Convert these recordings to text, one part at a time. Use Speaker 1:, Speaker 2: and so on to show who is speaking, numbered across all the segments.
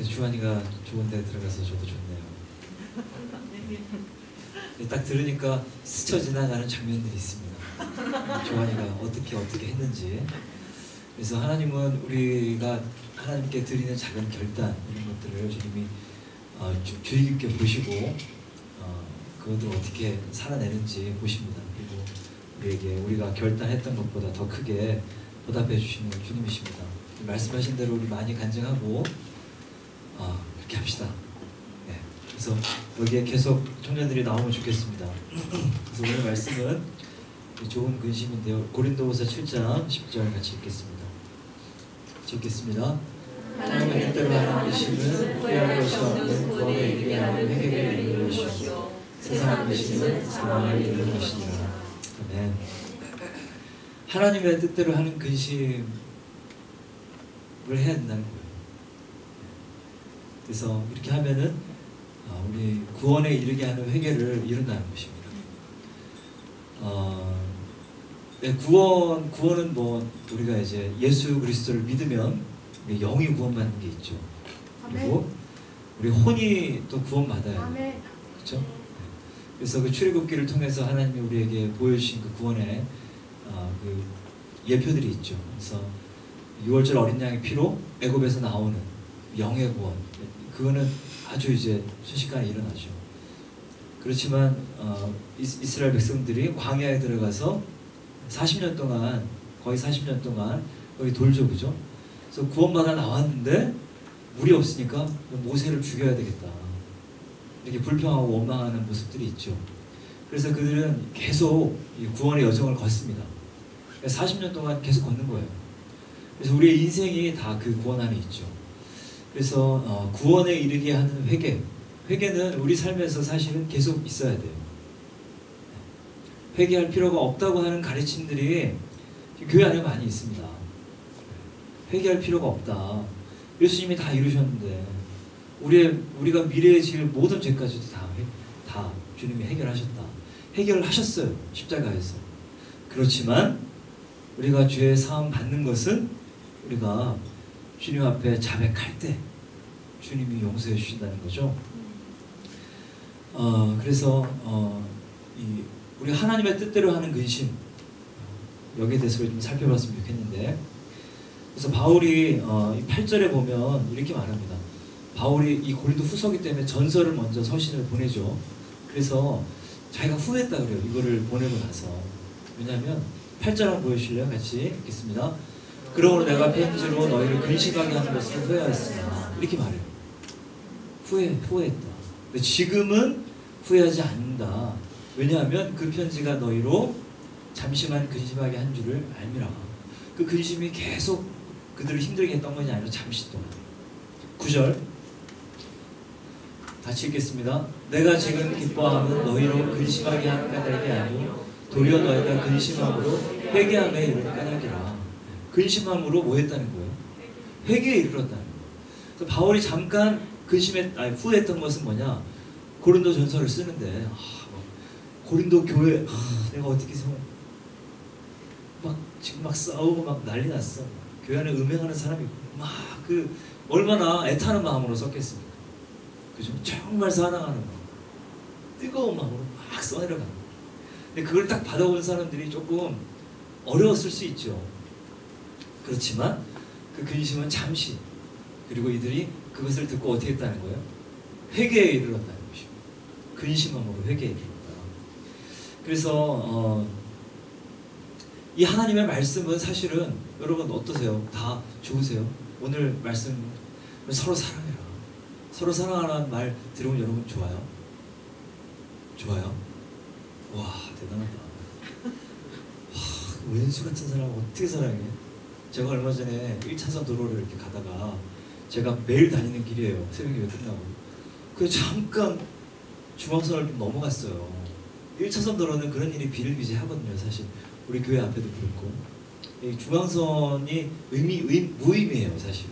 Speaker 1: 그래서 주한이가 좋은 데 들어가서 저도 좋네요. 딱 들으니까 스쳐 지나가는 장면들이 있습니다. 주한이가 어떻게 했는지. 그래서 하나님은 우리가 하나님께 드리는 작은 결단 이런 것들을 주님이 주의 깊게 보시고 그것을 어떻게 살아내는지 보십니다. 그리고 우리에게 우리가 결단했던 것보다 더 크게 보답해 주시는 주님이십니다. 말씀하신 대로 우리 많이 간증하고 그렇게 합시다. 네. 그래서 여기에 계속 청년들이 나오면 좋겠습니다. 그래서 오늘 말씀은 좋은 근심인데요. 고린도후서 7장 10절 같이 읽겠습니다. 읽겠습니다. 하나님의 뜻대로 하는 근심은 후회할 것이 없는 구원에 이르게 하는 회개를 이루는 것이요 세상 근심은 사망을 이루는 것이니라. 아멘. 하나님의 뜻대로 하는 근심을 해야 된다는 거예요. 그래서 이렇게 하면은 우리 구원에 이르게 하는 회개를 이룬다는 것입니다. 네, 구원은 뭐 우리가 이제 예수 그리스도를 믿으면 영이 구원받는 게 있죠. 그리고 우리 혼이 또 구원받아야 돼요. 그렇죠? 그래서 그 출애굽기를 통해서 하나님이 우리에게 보여주신 그 구원의 그 예표들이 있죠. 그래서 6월절 어린 양의 피로 애굽에서 나오는 영의 구원, 그거는 아주 이제 순식간에 일어나죠. 그렇지만 이스라엘 백성들이 광야에 들어가서 40년 동안, 거의 40년 동안 거기 돌죠, 그죠? 그래서 구원받아 나왔는데 물이 없으니까 모세를 죽여야 되겠다, 이렇게 불평하고 원망하는 모습들이 있죠. 그래서 그들은 계속 구원의 여정을 걷습니다. 40년 동안 계속 걷는 거예요. 그래서 우리의 인생이 다 그 구원 안에 있죠. 그래서 구원에 이르게 하는 회개는 우리 삶에서 사실은 계속 있어야 돼요. 회개할 필요가 없다고 하는 가르침들이 교회 안에 많이 있습니다. 회개할 필요가 없다, 예수님이 다 이루셨는데 우리가 미래에 지을 모든 죄까지도 다 주님이 해결하셨다. 해결을 하셨어요, 십자가에서. 그렇지만 우리가 죄의 사함 받는 것은 우리가 주님 앞에 자백할 때 주님이 용서해 주신다는 거죠. 그래서 우리 하나님의 뜻대로 하는 근심, 여기에 대해서 좀 살펴봤으면 좋겠는데, 그래서 바울이 8절에 보면 이렇게 말합니다. 바울이 이 고린도 후서기 때문에 전서를 먼저 서신을 보내죠. 그래서 자기가 후회했다 그래요, 이거를 보내고 나서. 왜냐하면 8절 한번 보여주실래요? 같이 읽겠습니다. 그러므로 내가 편지로 너희를 근심하게 하는 것을 후회하였으나, 이렇게 말해요. 후회했다. 근데 지금은 후회하지 않는다. 왜냐하면 그 편지가 너희로 잠시만 근심하게 한 줄을 알미라. 그 근심이 계속 그들을 힘들게 했던 것이 아니라 잠시 동안. 9절 같이 읽겠습니다. 내가 지금 기뻐함은 너희로 근심하게 하는 까닭이 아니요 도리어 너희가 근심함으로 회개함에 이르는 까닭이라. 근심함으로 뭐 했다는 거예요? 회개에 이르렀다는 거예요. 그래서 바울이 잠깐 후회했던 것은 뭐냐? 고린도 전서를 쓰는데 고린도 교회 내가 어떻게 지금 막 싸우고 막 난리 났어. 교회 안에 음행하는 사람이 얼마나 애타는 마음으로 썼겠습니까? 그죠? 정말 사랑하는 마음, 뜨거운 마음으로 막 써내려가는 거예요. 근데 그걸 딱 받아온 사람들이 조금 어려웠을 수 있죠. 그렇지만 그 근심은 잠시, 그리고 이들이 그것을 듣고 어떻게 했다는 거예요? 회개에 이르렀다는 것이죠. 근심함으로 회개에 이르렀다. 그래서 이 하나님의 말씀은 사실은 여러분 어떠세요? 다 좋으세요? 오늘 말씀 서로 사랑해라, 서로 사랑하라는 말 들으면 여러분 좋아요? 좋아요? 와, 대단하다. 왼수 같은 사람을 어떻게 사랑해? 제가 얼마 전에 1차선 도로를 이렇게 가다가, 제가 매일 다니는 길이에요, 새벽 예배 끝나고. 그래서 잠깐 중앙선을 좀 넘어갔어요. 1차선 도로는 그런 일이 비일비재하거든요, 사실. 우리 교회 앞에도 그렇고. 이 중앙선이 무의미해요, 사실은.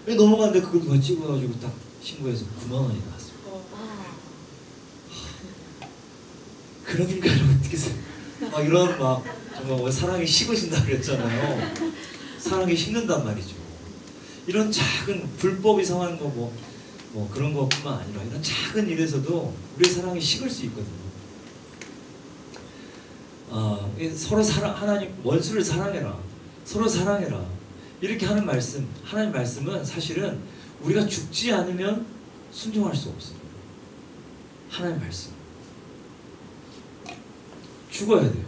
Speaker 1: 넘어갔는데 그걸 그거 찍어가지고 딱 신고해서 9만 원이 나왔어요. 그러니까 어떻게 이런 정말 사랑이 식으신다 그랬잖아요. 사랑이 식는단 말이죠. 이런 작은 불법이 성한 거 뭐 그런 것뿐만 아니라 이런 작은 일에서도 우리의 사랑이 식을 수 있거든요. 서로 하나님 원수를 사랑해라, 서로 사랑해라 이렇게 하는 말씀, 하나님 말씀은 사실은 우리가 죽지 않으면 순종할 수 없어요. 하나님 말씀 죽어야 돼요.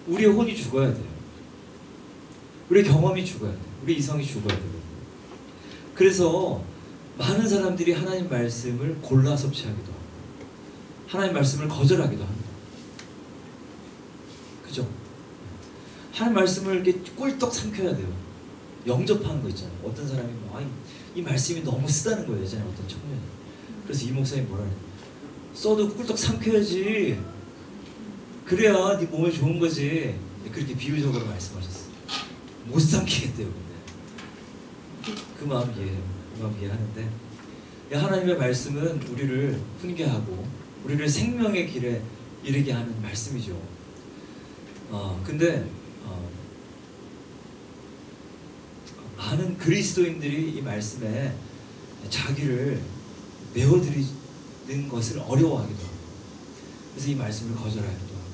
Speaker 1: 우리의 혼이 죽어야 돼요. 우리의 경험이 죽어야 돼요. 우리 이성이 죽어야 되거든요. 그래서 많은 사람들이 하나님 말씀을 골라 섭취하기도 하고 하나님 말씀을 거절하기도 합니다. 그죠? 하나님 말씀을 이렇게 꿀떡 삼켜야 돼요. 영접하는 거 있잖아요. 어떤 사람이 이 말씀이 너무 쓰다는 거예요. 예전에 어떤 청년이. 그래서 이 목사님이 뭐라 해요? 써도 꿀떡 삼켜야지. 그래야 네 몸에 좋은 거지. 그렇게 비유적으로 말씀하셨어요. 못 삼키겠대요. 근데 그 마음 이해해요. 그 마음 이해하는데 하나님의 말씀은 우리를 훈계하고 우리를 생명의 길에 이르게 하는 말씀이죠. 근데 많은 그리스도인들이 이 말씀에 자기를 내어드리는 것을 어려워하기도 하고 그래서 이 말씀을 거절하기도 하고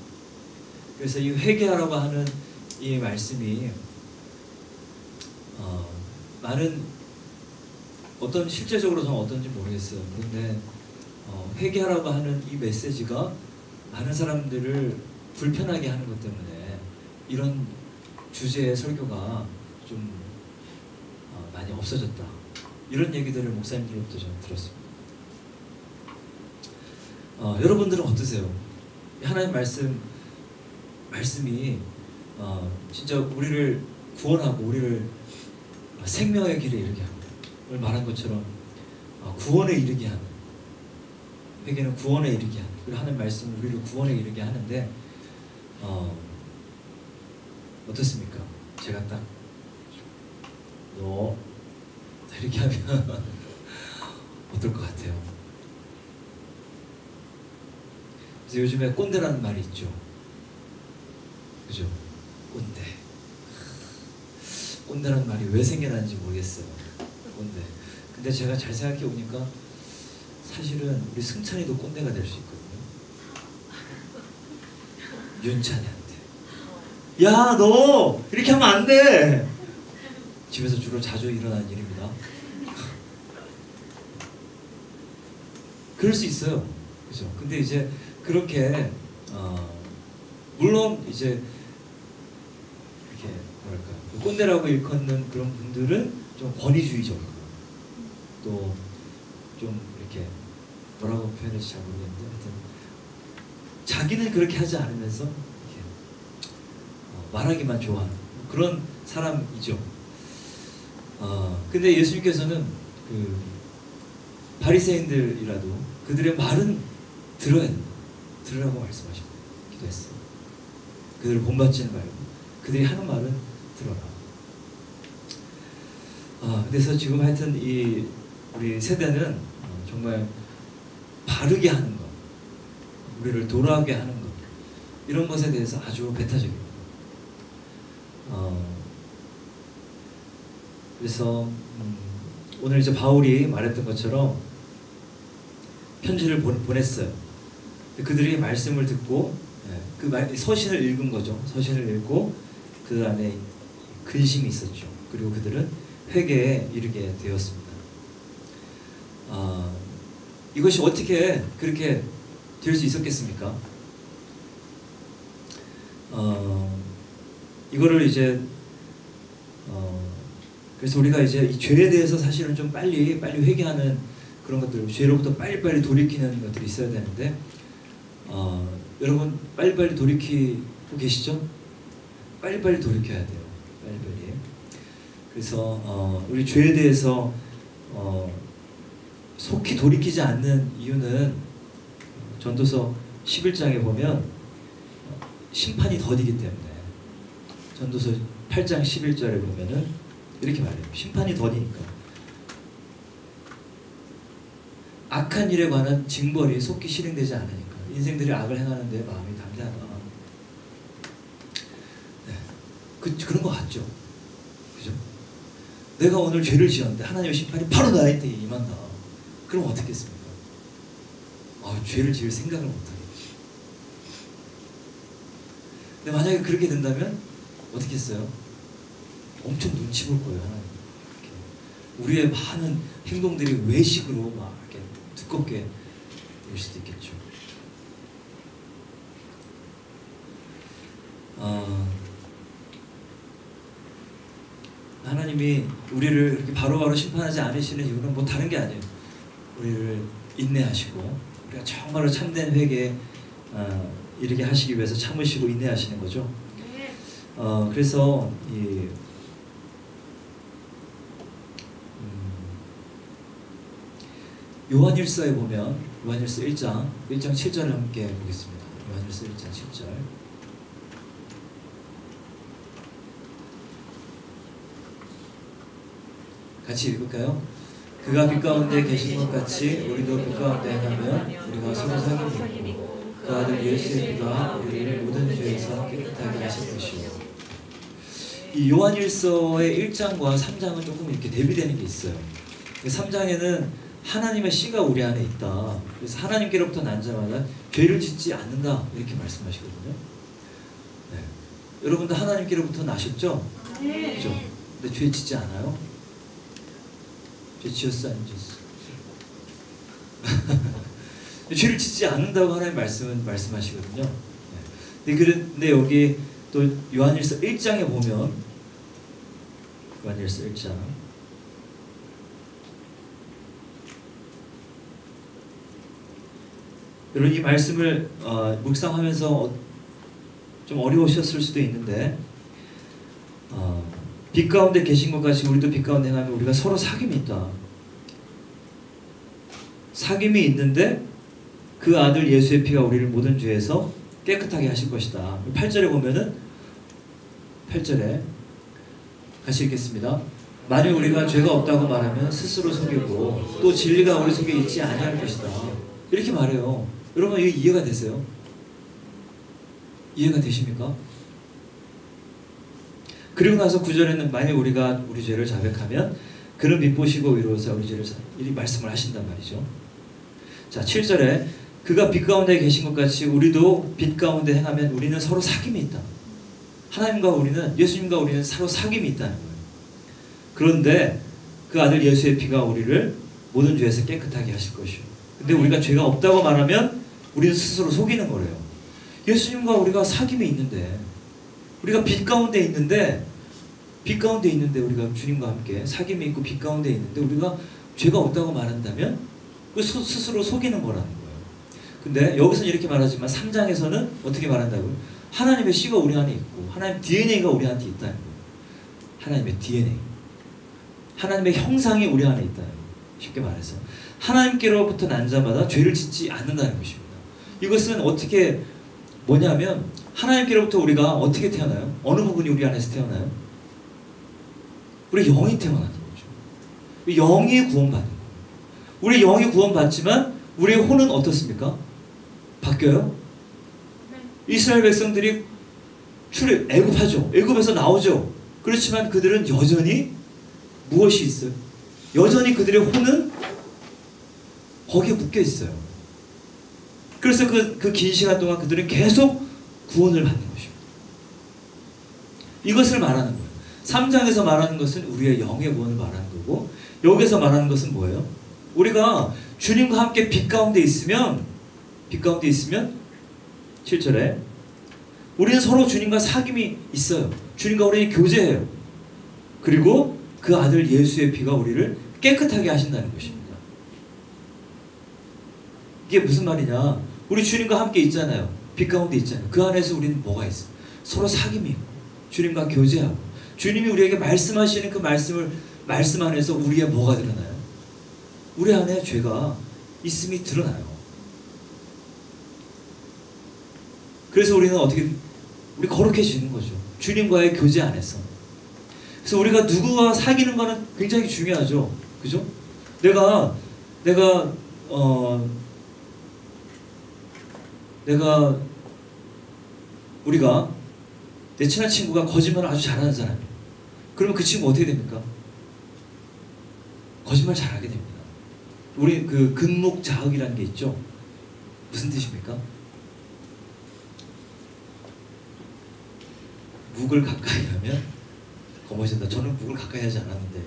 Speaker 1: 그래서 이 회개하라고 하는 이 말씀이 많은 어떤 실제적으로 저는 어떤지 모르겠어요. 그런데 회개하라고 하는 이 메시지가 많은 사람들을 불편하게 하는 것 때문에 이런 주제의 설교가 좀 많이 없어졌다. 이런 얘기들을 목사님들로부터 저는 들었습니다. 여러분들은 어떠세요? 하나님 말씀이 진짜 우리를 구원하고 우리를 생명의 길에 이르게 합니다. 오늘 말한 것처럼 구원에 이르게 하는 회개는 구원에 이르게 하는 그리고 하는 말씀은 우리를 구원에 이르게 하는데 어떻습니까? 제가 딱 너 이렇게 하면 어떨 것 같아요? 그래서 요즘에 꼰대라는 말이 있죠. 그죠? 꼰대라는 말이 왜 생겨났는지 모르겠어요. 꼰대. 근데 제가 잘 생각해 보니까 사실은 우리 승찬이도 꼰대가 될 수 있거든요. 윤찬이한테 야 너 이렇게 하면 안 돼. 집에서 주로 자주 일어나는 일입니다. 그럴 수 있어요. 그죠? 근데 이제 그렇게 물론 이제 이렇게 뭐랄까 꼰대라고 일컫는 그런 분들은 좀 권위주의적이고 또 좀 이렇게 뭐라고 표현할지 잘 모르겠는데 하여튼 자기는 그렇게 하지 않으면서 이렇게 말하기만 좋아하는 그런 사람이죠. 근데 예수님께서는 그 바리새인들이라도 그들의 말은 들어야 된다. 들으라고 말씀하시기도 했어요. 그들을 본받지는 말고 그들이 하는 말은 들어라. 그래서 지금 하여튼 우리 세대는 정말 바르게 하는 것, 우리를 돌아오게 하는 것 이런 것에 대해서 아주 배타적입니다. 그래서 오늘 이제 바울이 말했던 것처럼 편지를 보냈어요. 그들이 말씀을 듣고 그 서신을 읽은 거죠. 서신을 읽고 그 안에 근심이 있었죠. 그리고 그들은 회개에 이르게 되었습니다. 이것이 어떻게 그렇게 될 수 있었겠습니까? 이거를 이제 그래서 우리가 이제 이 죄에 대해서 사실은 좀 빨리 회개하는 그런 것들, 죄로부터 빨리빨리 돌이키는 것들이 있어야 되는데 여러분 빨리빨리 돌이키고 계시죠? 빨리빨리 돌이켜야 돼요. 빨리빨리. 그래서 우리 죄에 대해서 속히 돌이키지 않는 이유는 전도서 11장에 보면 심판이 더디기 때문에 전도서 8장 11절에 보면은 이렇게 말해요. 심판이 더디니까 악한 일에 관한 징벌이 속히 실행되지 않으니까 인생들이 악을 행하는 데 마음이 담대하다. 네. 그런 것 같죠? 그죠? 내가 오늘 죄를 지었는데 하나님의 심판이 바로 나한테 임한다. 그럼 어떻겠습니까? 죄를 지을 생각을 못하겠지. 근데 만약에 그렇게 된다면 어떻겠어요? 엄청 눈치 볼 거예요, 하나님. 우리의 많은 행동들이 외식으로 막 이렇게 두껍게 될 수도 있겠죠. 하나님이 우리를 이렇게 바로바로 심판하지 않으시는 이유는 뭐 다른 게 아니에요. 우리를 인내하시고 우리가 정말로 참된 회개에 이르게 하시기 위해서 참으시고 인내하시는 거죠. 그래서 이 요한일서에 보면 요한일서 1장 7절을 함께 보겠습니다. 요한일서 1장 7절. 같이 읽을까요? 그가 빛 가운데 계신 것 같이 우리도 빛 가운데 행하면 우리가 서로 사귑이 있고 그 아들 예수의 피가 우리를 모든 죄에서 깨끗하게 하실 것이요. 이 요한일서의 1장과 3장은 조금 이렇게 대비되는 게 있어요. 3장에는 하나님의 씨가 우리 안에 있다. 그래서 하나님께로부터 난 자마다 죄를 짓지 않는다 이렇게 말씀하시거든요. 네. 여러분도 하나님께로부터 나셨죠?
Speaker 2: 네.
Speaker 1: 그죠? 근데 죄 짓지 않아요? 죄 지었어 안 지었어? 죄를 짓지 않는다고 하나님 말씀하시거든요. 네. 근데 여기 또 요한일서 1장에 보면 요한일서 1장 여러분 이 말씀을 묵상하면서 좀 어려우셨을 수도 있는데 빛 가운데 계신 것 같이 우리도 빛 가운데 행하면 우리가 서로 사귐이 있다. 사귐이 있는데 그 아들 예수의 피가 우리를 모든 죄에서 깨끗하게 하실 것이다. 8절에 보면은 8절에 같이 읽겠습니다. 만일 우리가 죄가 없다고 말하면 스스로 속이고 또 진리가 우리 속에 있지 아니할 것이다. 이렇게 말해요. 여러분 이거 이해가 되세요? 이해가 되십니까? 그리고 나서 9절에는 만일 우리가 우리 죄를 자백하면 그는 밉보시고 위로하사 우리 죄를 이 말씀을 하신단 말이죠. 자 7절에 그가 빛 가운데 계신 것 같이 우리도 빛 가운데 행하면 우리는 서로 사귐이 있다. 하나님과 우리는 예수님과 우리는 서로 사귐이 있다는 거예요. 그런데 그 아들 예수의 피가 우리를 모든 죄에서 깨끗하게 하실 것이요. 근데 우리가 죄가 없다고 말하면 우리는 스스로 속이는 거래요. 예수님과 우리가 사귐이 있는데 우리가 빛 가운데 있는데 우리가 주님과 함께 사귐이 있고 빛 가운데 있는데 우리가 죄가 없다고 말한다면 스스로 속이는 거라는 거예요. 근데 여기서는 이렇게 말하지만 3장에서는 어떻게 말한다고요? 하나님의 씨가 우리 안에 있고 하나님 DNA가 우리한테 있다는 거예요. 하나님의 DNA. 하나님의 형상이 우리 안에 있다는 거예요. 쉽게 말해서 하나님께로부터 난 자마다 죄를 짓지 않는다는 것입니다. 이것은 어떻게 뭐냐면 하나님께로부터 우리가 어떻게 태어나요? 어느 부분이 우리 안에서 태어나요? 우리 영이 태어나는 거죠. 영이 구원받는 거예요. 우리 영이 구원받지만 우리의 혼은 어떻습니까? 바뀌어요? 이스라엘 백성들이 애굽하죠. 애굽에서 나오죠. 그렇지만 그들은 여전히 무엇이 있어요? 여전히 그들의 혼은 거기에 묶여 있어요. 그래서 그 긴 시간 동안 그들은 계속 구원을 받는 것입니다. 이것을 말하는 거예요. 3장에서 말하는 것은 우리의 영의 구원을 말하는 거고 여기서 말하는 것은 뭐예요? 우리가 주님과 함께 빛 가운데 있으면 7절에 우리는 서로 주님과 사귐이 있어요. 주님과 우리는 교제해요. 그리고 그 아들 예수의 피가 우리를 깨끗하게 하신다는 것입니다. 이게 무슨 말이냐? 우리 주님과 함께 있잖아요. 빛 가운데 있잖아요. 그 안에서 우리는 뭐가 있어요? 서로 사귐이 있고 주님과 교제하고 주님이 우리에게 말씀하시는 그 말씀 안에서 우리의 뭐가 드러나요? 우리 안에 죄가 있음이 드러나요. 그래서 우리는 우리 거룩해지는 거죠. 주님과의 교제 안에서. 그래서 우리가 누구와 사귀는 거는 굉장히 중요하죠. 그죠? 우리가 내 친한 친구가 거짓말을 아주 잘하는 사람이에요. 그러면 그 친구 어떻게 됩니까? 거짓말 잘하게 됩니다. 우리 그 근묵자흑이라는 게 있죠. 무슨 뜻입니까? 묵을 가까이 하면 검어진다. 저는 묵을 가까이 하지 않았는데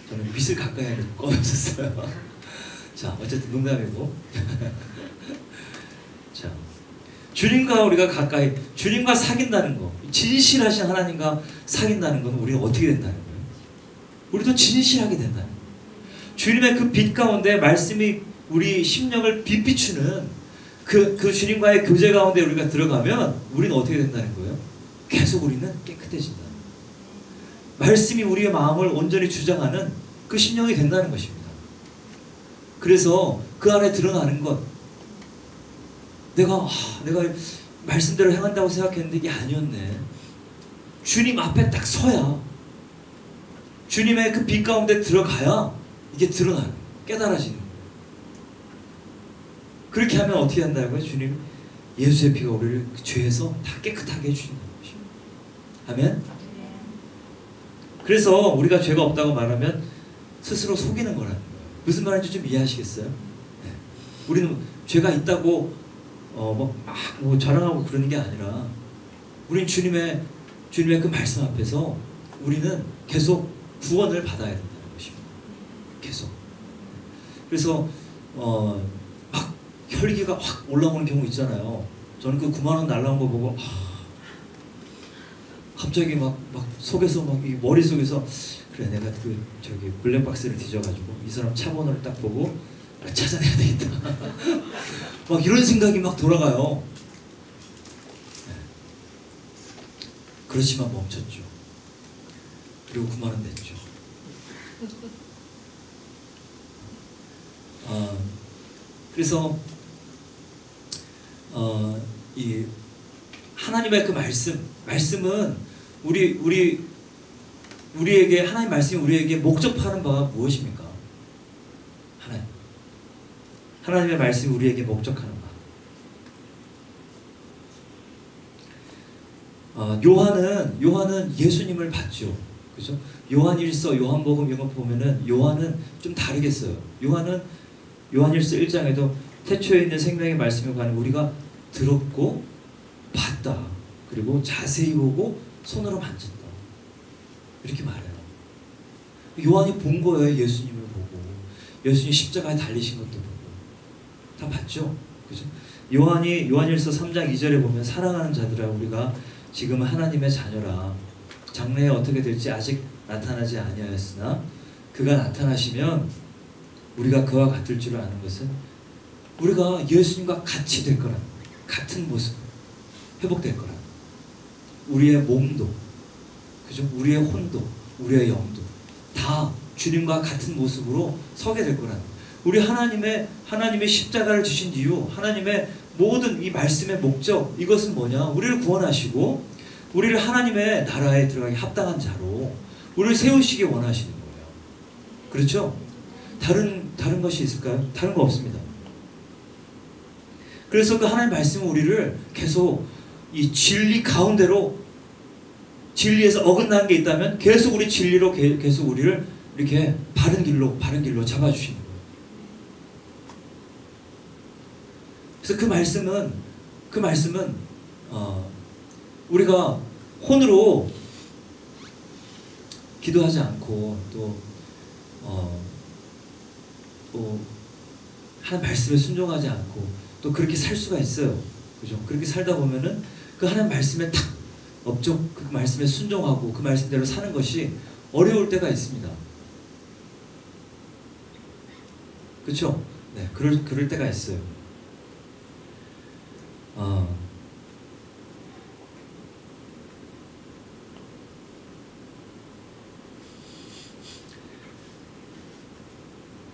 Speaker 1: 저는 밑을 가까이 하는 꺼냈었어요. 자, 어쨌든 농담이고. 자, 주님과 우리가 가까이, 주님과 사귄다는 거, 진실하신 하나님과 사귄다는 건 우리가 어떻게 된다는 거예요? 우리도 진실하게 된다는 거예요. 주님의 그 빛 가운데 말씀이 우리 심령을 빛비추는 그 주님과의 교제 가운데 우리가 들어가면 우리는 어떻게 된다는 거예요? 계속 우리는 깨끗해진다. 말씀이 우리의 마음을 온전히 주장하는 그 심령이 된다는 것입니다. 그래서 그 안에 드러나는 것, 내가 말씀대로 행한다고 생각했는데 이게 아니었네. 주님 앞에 딱 서야, 주님의 그 빛 가운데 들어가야 이게 드러나요. 깨달아지는 거예요. 그렇게 하면 어떻게 한다고요? 주님, 예수의 피가 우리를 죄에서 다 깨끗하게 해주신다는 것입니다. 아멘? 그래서 우리가 죄가 없다고 말하면 스스로 속이는 거라는 거예요. 무슨 말인지 좀 이해하시겠어요? 네. 우리는 죄가 있다고 막 자랑하고 그러는 게 아니라 우린 주님의 그 말씀 앞에서 우리는 계속 구원을 받아야 된다는 것입니다. 계속. 그래서 막 혈기가 확 올라오는 경우 있잖아요. 저는 그 9만 원 날라온 거 보고 갑자기 막 속에서 막 이 머릿속에서 그래, 내가 저기 블랙박스를 뒤져가지고 이 사람 차 번호를 딱 보고 찾아내야 되겠다. 막 이런 생각이 막 돌아가요. 네. 그렇지만 멈췄죠. 그리고 9만 원 냈죠. 그래서 이 하나님의 그 말씀은 우리에게, 하나님 말씀이 우리에게 목적하는 바가 무엇입니까? 하나님의 말씀이 우리에게 목적하는 바. 요한은 예수님을 봤죠. 그죠? 요한일서, 요한복음 이런 거 보면은 요한은 좀 다르겠어요. 요한일서 1장에도 태초에 있는 생명의 말씀에 관해 우리가 들었고 봤다. 그리고 자세히 보고 손으로 만졌다. 이렇게 말해요. 요한이 본 거예요. 예수님을 보고. 예수님 십자가에 달리신 것도 보고. 다 봤죠? 그죠? 요한일서 3장 2절에 보면 사랑하는 자들아, 우리가 지금 하나님의 자녀라. 장래에 어떻게 될지 아직 나타나지 아니하였으나 그가 나타나시면 우리가 그와 같을 줄 아는 것은 우리가 예수님과 같이 될 거라. 같은 모습 회복될 거라. 우리의 몸도, 그죠? 우리의 혼도, 우리의 영도 다 주님과 같은 모습으로 서게 될 거라. 우리 하나님의 십자가를 주신 이유, 하나님의 모든 이 말씀의 목적, 이것은 뭐냐? 우리를 구원하시고 우리를 하나님의 나라에 들어가기 합당한 자로 우리를 세우시기 원하시는 거예요. 그렇죠? 다른 것이 있을까요? 다른 거 없습니다. 그래서 그 하나님의 말씀은 우리를 계속 이 진리 가운데로, 진리에서 어긋난 게 있다면 계속 우리 진리로 계속 우리를 이렇게 바른 길로 잡아주시는 거예요. 그래서 그 말씀은 우리가 혼으로 기도하지 않고 또 하나님 말씀에 순종하지 않고 또 그렇게 살 수가 있어요. 그죠? 그렇게 살다 보면은 그 하나님 말씀에 탁 그 말씀에 순종하고 그 말씀대로 사는 것이 어려울 때가 있습니다. 그렇죠? 네, 그럴 때가 있어요.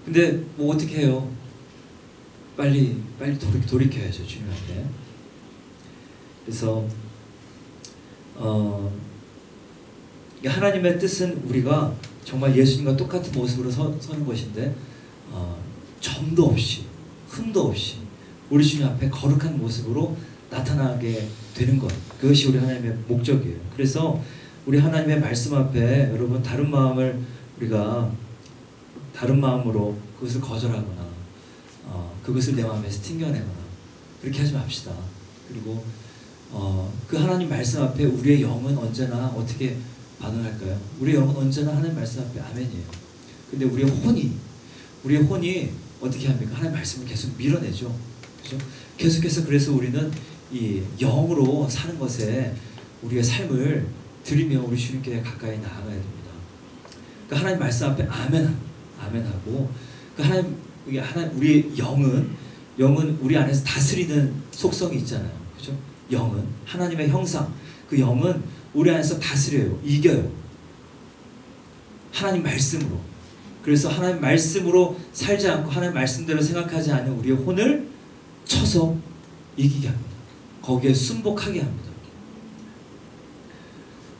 Speaker 1: 근데 뭐 어떻게 해요? 빨리 돌이켜야죠, 주님한테. 그래서 하나님의 뜻은 우리가 정말 예수님과 똑같은 모습으로 서는 것인데 점도 없이, 흠도 없이 우리 주님 앞에 거룩한 모습으로 나타나게 되는 것, 그것이 우리 하나님의 목적이에요. 그래서 우리 하나님의 말씀 앞에 여러분 다른 다른 마음으로 그것을 거절하거나 그것을 내 마음에서 튕겨내거나 그렇게 하지 맙시다. 그리고 그 하나님 말씀 앞에 우리의 영은 언제나 어떻게 반응할까요? 우리의 영은 언제나 하나님 말씀 앞에 아멘이에요. 근데 우리의 혼이 어떻게 합니까? 하나님 말씀을 계속 밀어내죠. 그죠? 계속해서 그래서 우리는 이 영으로 사는 것에 우리의 삶을 드리며 우리 주님께 가까이 나아가야 됩니다. 그 하나님 말씀 앞에 아멘하고 그 하나님 우리 영은 우리 안에서 다스리는 속성이 있잖아요. 그죠? 영은 하나님의 형상, 그 영은 우리 안에서 다스려요. 이겨요. 하나님 말씀으로. 그래서 하나님 말씀으로 살지 않고 하나님 말씀대로 생각하지 않는 우리의 혼을 쳐서 이기게 합니다. 거기에 순복하게 합니다.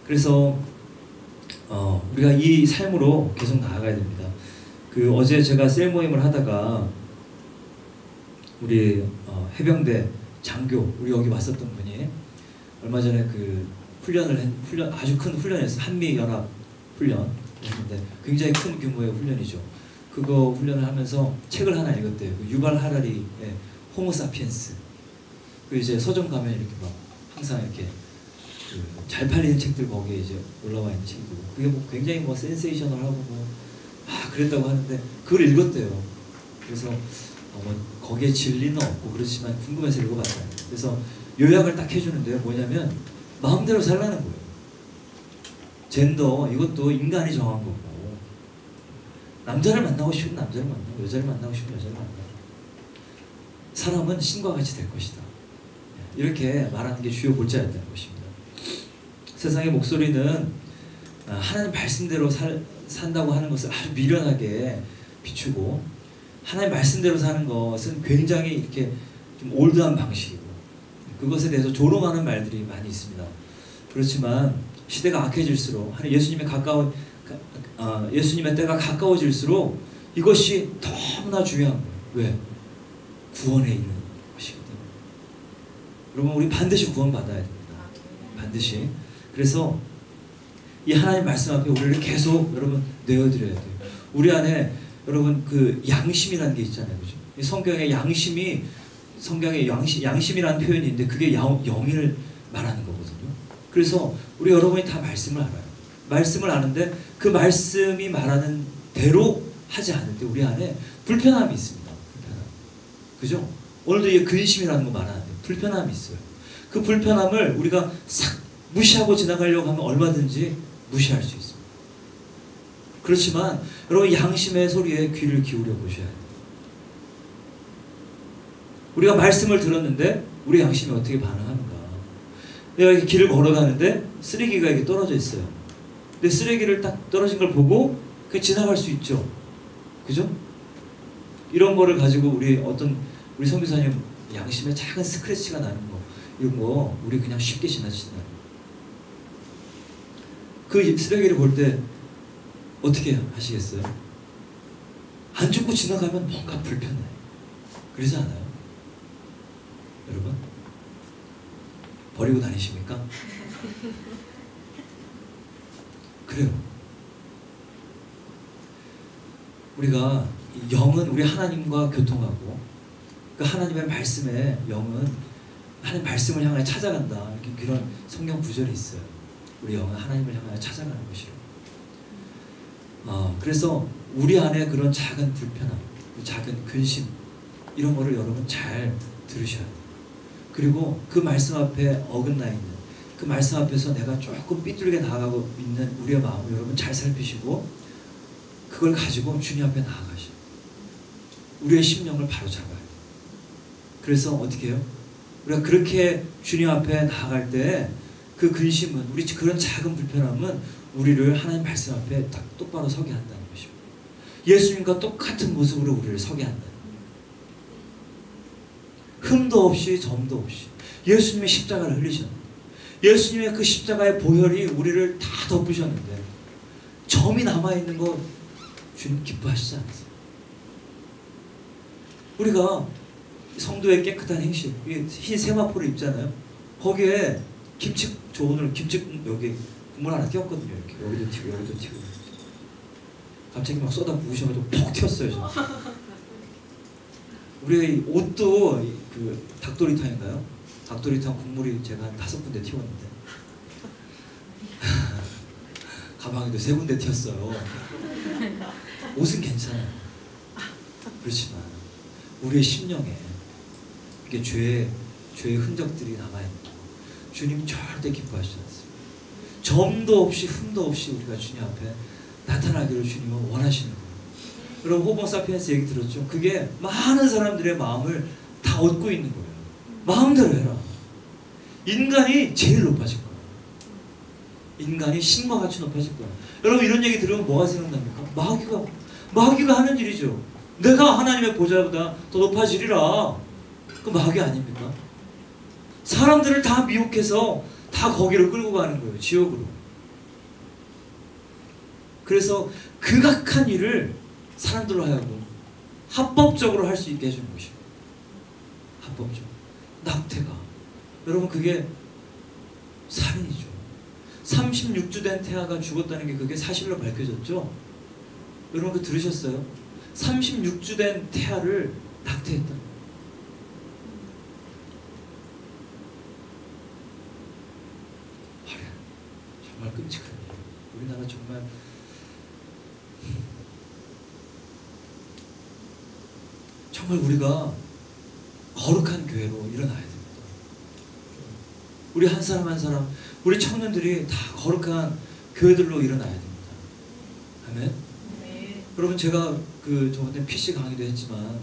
Speaker 1: 그래서 우리가 이 삶으로 계속 나아가야 됩니다. 그 어제 제가 셀 모임을 하다가 우리 해병대 장교 우리 여기 왔었던 분이 얼마 전에 그 훈련 아주 큰 훈련이었어요. 한미연합 훈련이었는데 굉장히 큰 규모의 훈련이죠. 그거 훈련을 하면서 책을 하나 읽었대요. 그 유발 하라리의 호모사피엔스. 그 이제 서점 가면 이렇게 막 항상 이렇게 잘 팔리는 책들 거기에 이제 올라와 있는 책이고 그게 뭐 굉장히 뭐 센세이셔널하고 뭐 그랬다고 하는데 그걸 읽었대요. 그래서 거기에 진리는 없고 그렇지만 궁금해서 읽어봤어요. 그래서 요약을 딱 해주는데요. 뭐냐면 마음대로 살라는 거예요. 젠더 이것도 인간이 정한 거고 남자를 만나고 싶으면 남자를 만나고 여자를 만나고 싶으면 여자를 만나고 사람은 신과 같이 될 것이다. 이렇게 말하는 게 주요 골자였다는 것입니다. 세상의 목소리는 하나님 말씀대로 산다고 하는 것을 아주 미련하게 비추고 하나님 말씀대로 사는 것은 굉장히 이렇게 좀 올드한 방식이고 그것에 대해서 조롱하는 말들이 많이 있습니다. 그렇지만 시대가 악해질수록 예수님의 때가 가까워질수록 이것이 너무나 중요한 거예요. 왜? 구원에 이르는 것이거든요. 여러분 우리 반드시 구원받아야 됩니다. 반드시. 그래서 이 하나님 말씀 앞에 우리를 계속 여러분 내어드려야 돼요. 우리 안에 여러분 그 양심이라는 게 있잖아요. 그죠? 성경에 양심이라는 표현이 있는데 그게 영을 말하는 거거든요. 그래서 우리 여러분이 다 말씀을 알아요. 말씀을 아는데 그 말씀이 말하는 대로 하지 않을 때 우리 안에 불편함이 있습니다. 그죠? 오늘도 이 근심이라는 거 말하는데 불편함이 있어요. 그 불편함을 우리가 싹 무시하고 지나가려고 하면 얼마든지 무시할 수 있습니다. 그렇지만 여러분 양심의 소리에 귀를 기울여 보셔야 돼요. 우리가 말씀을 들었는데 우리 양심이 어떻게 반응하는가. 내가 이렇게 길을 걸어가는데 쓰레기가 이렇게 떨어져 있어요. 근데 쓰레기를 딱 떨어진 걸 보고 그냥 지나갈 수 있죠. 그죠? 이런 거를 가지고 우리 선교사님 양심에 작은 스크래치가 나는 거 이런 거 우리 그냥 쉽게 지나친다. 그 쓰레기를 볼 때 어떻게 하시겠어요? 안 줍고 지나가면 뭔가 불편해. 그러지 않아요? 여러분? 버리고 다니십니까? 그래요. 우리가 영은 우리 하나님과 교통하고 그 하나님의 말씀에 영은 하나님 말씀을 향하여 찾아간다. 이렇게 그런 성경 구절이 있어요. 우리 영은 하나님을 향하여 찾아가는 것이요. 그래서 우리 안에 그런 작은 불편함, 작은 근심 이런 거를 여러분 잘 들으셔야 돼요. 그리고 그 말씀 앞에 어긋나 있는 그 말씀 앞에서 내가 조금 삐뚤게 나아가고 있는 우리의 마음을 여러분 잘 살피시고 그걸 가지고 주님 앞에 나아가셔. 우리의 심령을 바로잡아요. 그래서 어떻게 해요? 우리가 그렇게 주님 앞에 나아갈 때 그 근심은 우리 그런 작은 불편함은 우리를 하나님 말씀 앞에 딱 똑바로 서게 한다는 것입니다. 예수님과 똑같은 모습으로 우리를 서게 한다는 거예요. 흠도 없이 점도 없이 예수님의 십자가를 흘리셨는데 예수님의 그 십자가의 보혈이 우리를 다 덮으셨는데 점이 남아있는 거 주님 기뻐하시지 않으세요? 우리가 성도의 깨끗한 행실 흰 세마포를 입잖아요. 거기에 저 오늘 김치 여기 국물 하나 띄었거든요. 이렇게 여기도 튀고 여기도 튀고 갑자기 막 쏟아 부으셔가지고 퍽 튀었어요. 저. 우리 옷도 그 닭도리탕인가요? 닭도리탕 국물이 제가 한 5군데 튀었는데 가방에도 3군데 튀었어요. 옷은 괜찮아요. 그렇지만 우리의 심령에 이게 죄의 흔적들이 남아있고 주님 절대 기뻐하시지 않습니다. 점도 없이 흠도 없이 우리가 주님 앞에 나타나기를 주님은 원하시는 거예요. 여러분 호모 사피엔스 얘기 들었죠? 그게 많은 사람들의 마음을 다 얻고 있는 거예요. 마음대로 해라. 인간이 제일 높아질 거예요. 인간이 신과 같이 높아질 거예요. 여러분 이런 얘기 들으면 뭐가 생각납니까? 마귀가 하는 일이죠. 내가 하나님의 보좌보다 더 높아지리라. 그 마귀 아닙니까? 사람들을 다 미혹해서 다 거기로 끌고 가는 거예요. 지옥으로. 그래서 극악한 일을 사람들로 하여금 합법적으로 할 수 있게 해주는 것이에요. 합법적으로. 낙태가. 여러분 그게 살인이죠. 36주 된 태아가 죽었다는 게 그게 사실로 밝혀졌죠. 여러분 그 들으셨어요? 36주 된 태아를 낙태했다. 정말 끔찍한 일. 우리나라 정말 우리가 거룩한 교회로 일어나야 됩니다. 우리 한 사람 한 사람, 우리 청년들이 다 거룩한 교회들로 일어나야 됩니다. 아멘. 네. 여러분 제가 그 저번에 PC 강의도 했지만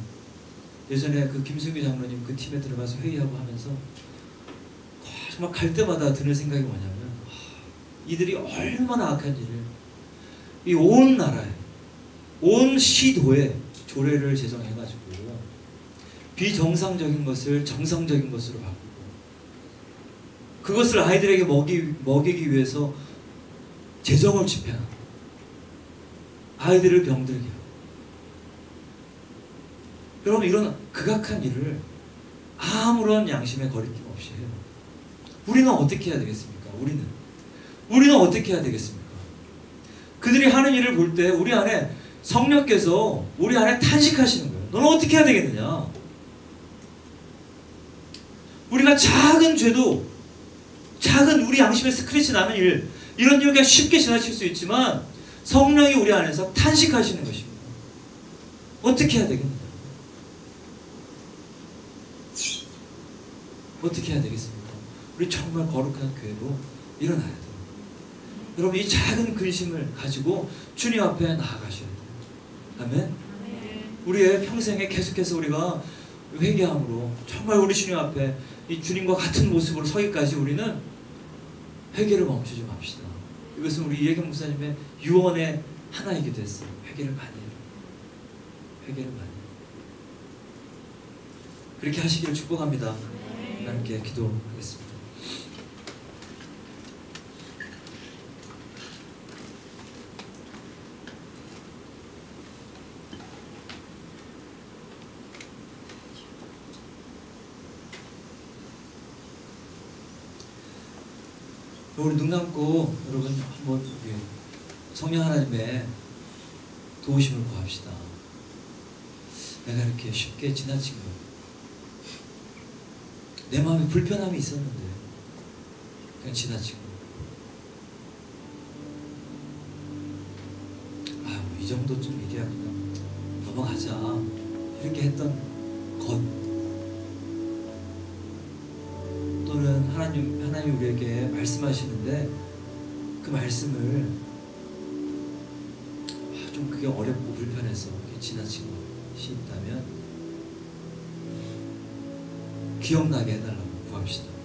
Speaker 1: 예전에 그 김승규 장로님 그 팀에 들어가서 회의하고 하면서 정말 갈 때마다 드는 생각이 뭐냐면 이들이 얼마나 악한 일을 이 온 나라에 온 시도에 조례를 제정해가지고 비정상적인 것을 정상적인 것으로 바꾸고 그것을 아이들에게 먹이기 위해서 재정을 집행하고 아이들을 병들게 하고 여러분 이런 극악한 일을 아무런 양심의 거리낌 없이 해요. 우리는 어떻게 해야 되겠습니까? 우리는 어떻게 해야 되겠습니까? 그들이 하는 일을 볼 때 우리 안에 성령께서 우리 안에 탄식하시는 거예요. 너는 어떻게 해야 되겠느냐? 우리가 작은 죄도 작은 우리 양심에 스크래치 나는 일 이런 일을 쉽게 지나칠 수 있지만 성령이 우리 안에서 탄식하시는 것입니다. 어떻게 해야 되겠느냐? 어떻게 해야 되겠습니까? 우리 정말 거룩한 교회로 일어나야 돼요. 여러분 이 작은 근심을 가지고 주님 앞에 나아가셔야 돼요. 아멘? 우리의 평생에 계속해서 우리가 회개함으로 정말 우리 주님 앞에 이 주님과 같은 모습으로 서기까지 우리는 회개를 멈추지 맙시다. 이것은 우리 이혜경 목사님의 유언의 하나이기도 했어요. 회개를 많이 해요. 회개를 많이 해요. 그렇게 하시기를 축복합니다. 하나님께 기도하겠습니다. 우리 눈 감고 여러분 한번 성령 하나님의 도우심을 구합시다. 내가 이렇게 쉽게 지나친 거, 내 마음에 불편함이 있었는데 그냥 지나치고 아유 이 정도쯤 일이야 그냥 넘어가자 이렇게 했던 것 또는 하나님이 우리에게 말씀하시는데 그 말씀을 좀 그게 어렵고 불편해서 지나친 것이 있다면 기억나게 해달라고 구합시다.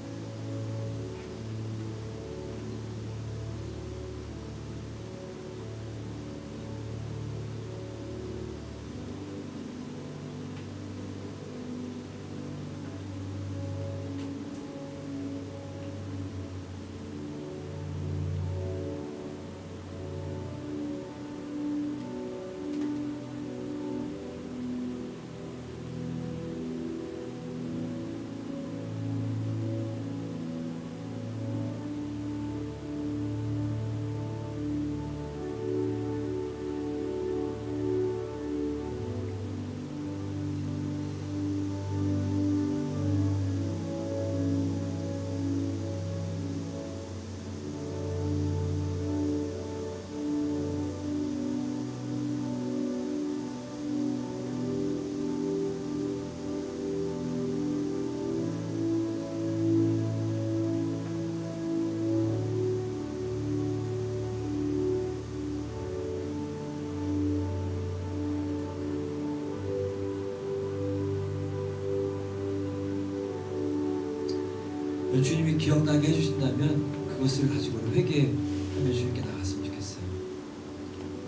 Speaker 1: 또 주님이 기억나게 해주신다면 그것을 가지고 회개하며 주님께 나갔으면 좋겠어요.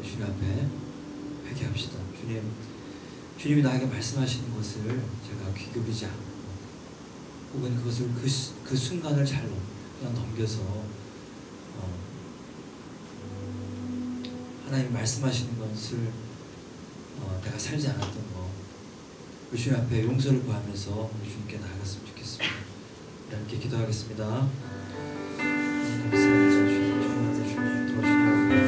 Speaker 1: 주님 앞에 회개합시다. 주님이 나에게 말씀하시는 것을 제가 귀 기울이지 않고, 혹은 그것을 그 순간을 잘 그냥 넘겨서 하나님 말씀하시는 것을 내가 살지 않았던 거, 주님 앞에 용서를 구하면서 주님께 나아갔으면 좋겠습니다. 이렇게 기도하겠습니다. 감사합니다. 주님한테 주님 더 주님하고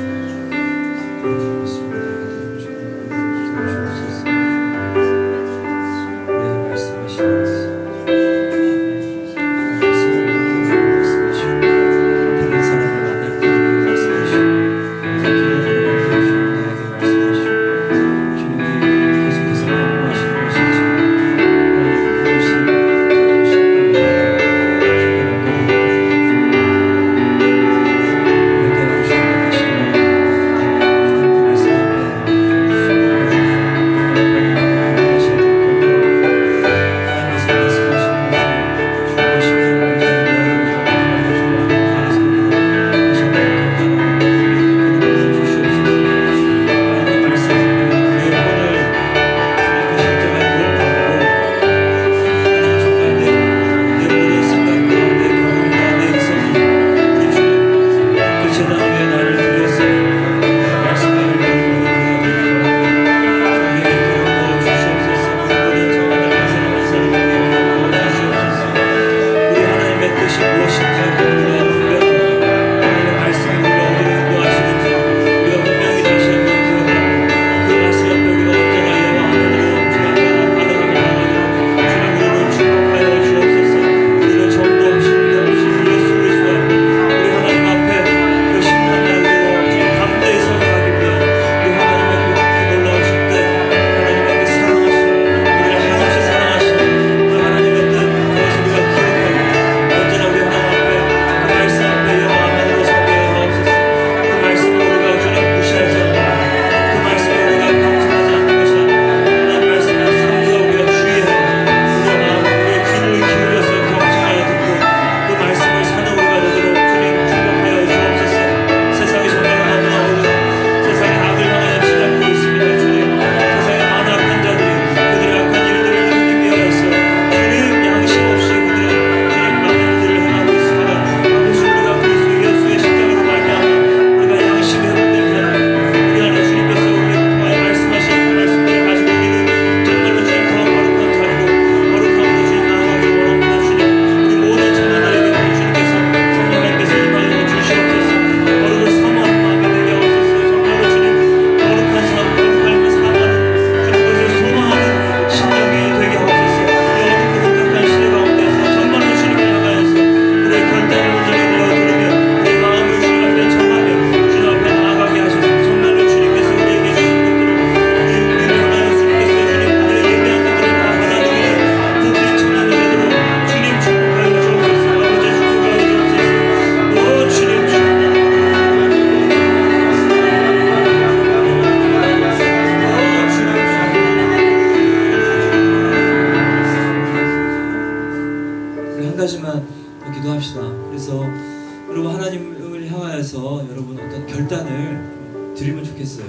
Speaker 1: 드리면 좋겠어요.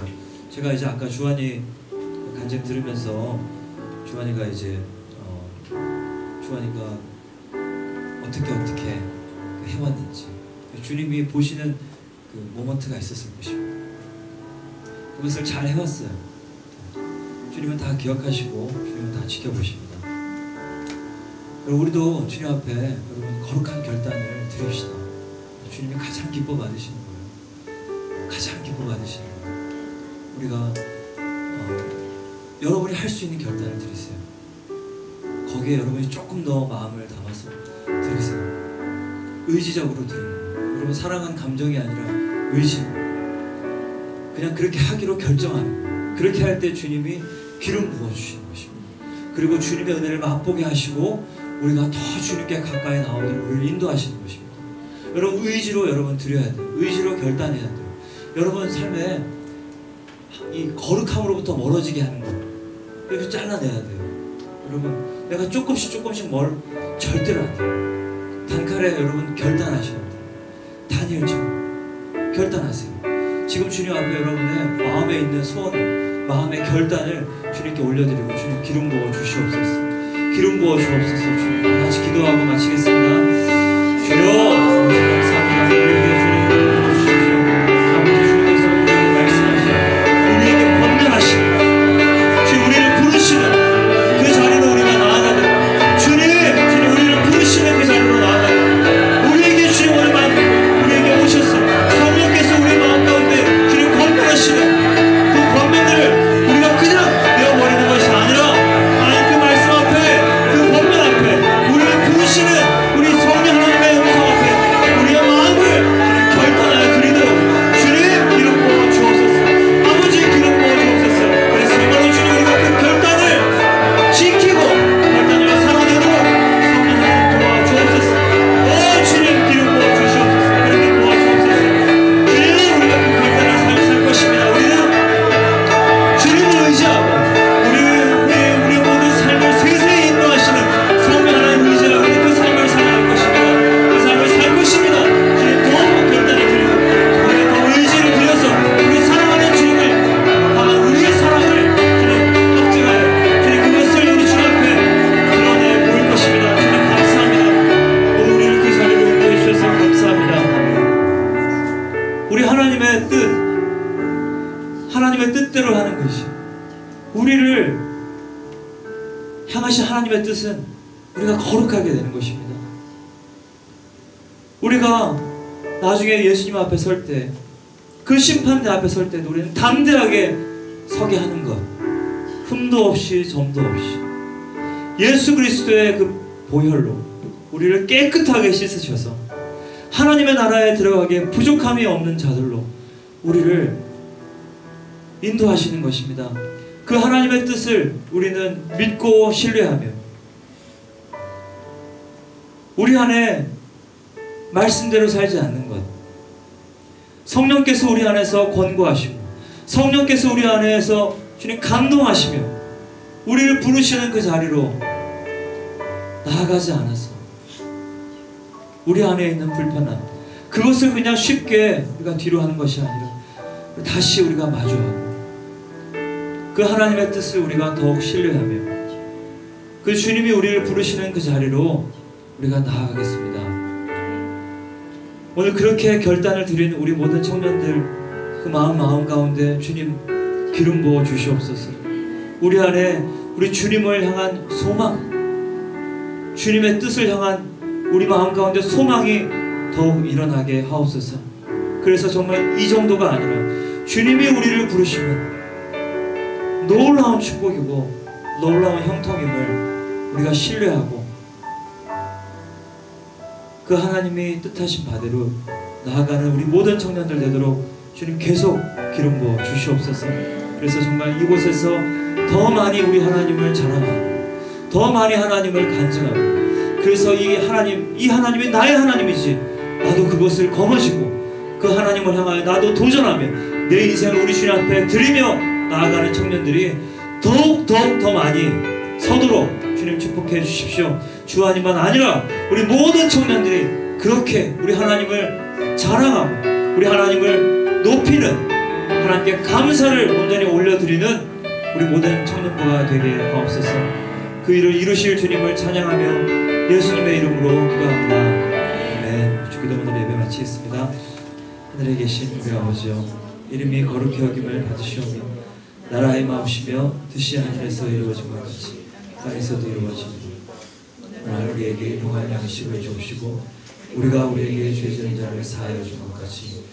Speaker 1: 제가 이제 아까 주한이 간증 들으면서 주한이가 이제 주한이가 어떻게 해왔는지 주님이 보시는 그 모먼트가 있었을 것입니다. 그것을 잘 해왔어요. 주님은 다 기억하시고 주님은 다 지켜보십니다. 여러분, 우리도 주님 앞에 여러분 거룩한 결단을 드립시다. 주님이 가장 기뻐 받으시는 거예요. 가장 기뻐 받으시는 거예요. 우리가 여러분이 할 수 있는 결단을 드리세요. 거기에 여러분이 조금 더 마음을 담아서 드리세요. 의지적으로 드리는 거예요. 여러분, 사랑은 감정이 아니라 의지. 그냥 그렇게 하기로 결정하는, 그렇게 할 때 주님이 기름 부어주시는 것입니다. 그리고 주님의 은혜를 맛보게 하시고 우리가 더 주님께 가까이 나오도록 우리를 인도하시는 것입니다. 여러분, 의지로 여러분 드려야 돼요. 의지로 결단해야 돼요. 여러분 삶에 이 거룩함으로부터 멀어지게 하는 거예요. 그래서 잘라내야 돼요. 여러분, 내가 조금씩 절대로 안 돼요. 단칼에 여러분 결단하셔야 돼요. 다니엘처럼 결단하세요. 지금 주님 앞에 여러분의 마음에 있는 소원, 마음의 결단을 주님께 올려드리고 주님 기름 부어 주시옵소서. 기름 부어 주옵소서. 주님 같이 기도하고 마치겠습니다. 주여 감사합니다. 우리에게 주님 기름 부어주십시오. 아버지 주님께서 우리에게 말씀하시고 우리에게 권면하시고 주님 우리를 부르시는 그 자리로 우리가 나아가는 주님 우리를 부르시는 그 자리로 나아가는 우리에게 주님 우리에게 오셨어요. 성령께서 우리 마음 가운데 주님 권면하시는 그 권면들을 우리가 그냥 내어버리는 것이 아니라 하나님 그 말씀 앞에 그 권면 앞에 우리를 부르시는 우리 성령 하나님의 음성 앞에 우리의 마음을 결단하여 드리도록 주님 기름 부어 주옵소서. 아버지 기름 부어 주옵소서. 그래서 정말로 주님 우리가 그 결단을 지키고 결단을 살아내도록 성령 하나님 도와주옵소서. 주님 기름 부어 주시옵소서. 그렇게 도와주옵소서. 주님 우리가 그 결단을 살 것입니다. 우리는 주님을 의지하고 우리 모든 삶을 세세히 인도하시는 성령 하나님 의지하고 그 삶을 살아갈 것입니다. 그 삶을 살 것입니다. 주님 더 결단을 드리고 우리가 더 의지를 들여서 우리 사랑하는 주님을 향한 우리의 사랑을 주님 확증하여 주님 그것을 우리 주 앞에 드러내 보일 것입니다. 주님 감사합니다. 오늘 우리를 그 자리로 인도해 주셔서 감사합니다. 우리 하나님의 뜻대로 하는 것이 우리를 향하신 하나님의 뜻은 우리가 거룩하게 되는 것입니다. 우리가 나중에 예수님 앞에 설 때, 그 심판대 앞에 설 때도 우리는 담대하게 서게 하는 것, 흠도 없이 점도 없이 예수 그리스도의 그 보혈로 우리를 깨끗하게 씻으셔서 하나님의 나라에 들어가기에 부족함이 없는 자들로 우리를 인도하시는 것입니다. 그 하나님의 뜻을 우리는 믿고 신뢰하며 우리 안에 말씀대로 살지 않는 것, 성령께서 우리 안에서 권고하시고 성령께서 우리 안에서 주님 감동하시며 우리를 부르시는 그 자리로 나아가지 않아서 우리 안에 있는 불편함, 그것을 그냥 쉽게 우리가 뒤로 하는 것이 아니라 다시 우리가 마주하고 그 하나님의 뜻을 우리가 더욱 신뢰하며 그 주님이 우리를 부르시는 그 자리로 우리가 나아가겠습니다. 오늘 그렇게 결단을 드리는 우리 모든 청년들 그 마음 가운데 주님 기름 부어 주시옵소서. 우리 안에 우리 주님을 향한 소망, 주님의 뜻을 향한 우리 마음 가운데 소망이 더욱 일어나게 하옵소서. 그래서 정말 이 정도가 아니라 주님이 우리를 부르시면 놀라운 축복이고 놀라운 형통임을 우리가 신뢰하고 그 하나님이 뜻하신 바대로 나아가는 우리 모든 청년들 되도록 주님 계속 기름 부어 주시옵소서. 그래서 정말 이곳에서 더 많이 우리 하나님을 자랑하고 더 많이 하나님을 간증하고 그래서 이 하나님이 나의 하나님이지 나도 그것을 거머쥐고 그 하나님을 향하여 나도 도전하며 내 인생을 우리 주님 앞에 드리며 나아가는 청년들이 더욱 더 많이 서도록 주님 축복해 주십시오. 주하님만 아니라 우리 모든 청년들이 그렇게 우리 하나님을 자랑하고 우리 하나님을 높이는 하나님께 감사를 온전히 올려드리는 우리 모든 청년부가 되게 하옵소서. 그 일을 이루실 주님을 찬양하며 예수님의 이름으로 기도합니다. 아멘. 주기도 오늘 예배 마치겠습니다. 하늘에 계신 우리 아버지여, 이름이 거룩히 여김을 받으시오며 나라의 마옵시며 뜻이 하늘에서 이루어진 것 같이 땅에서도 이루어지니 오늘 우리에게 일용할 양식을 주옵시고 우리가 우리에게 죄 지은 자를 사하여 준 것 같이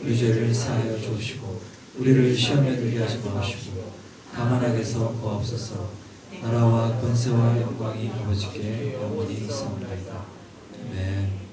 Speaker 1: 우리 죄를 사하여 주옵시고 우리를 시험에 들게 하지 마옵시고 다만 악에서 구하옵소서. 나라와 권세와 영광이 아버지께 영원히 있사옵나이다. 아멘.